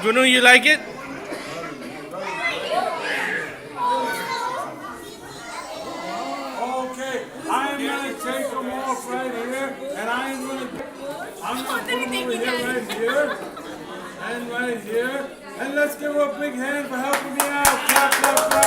Gunu, you like it? Okay, I'm gonna take them off right here, and I'm gonna put them over here, right here, and right here. And let's give her a big hand for helping me out. Clap, clap, clap.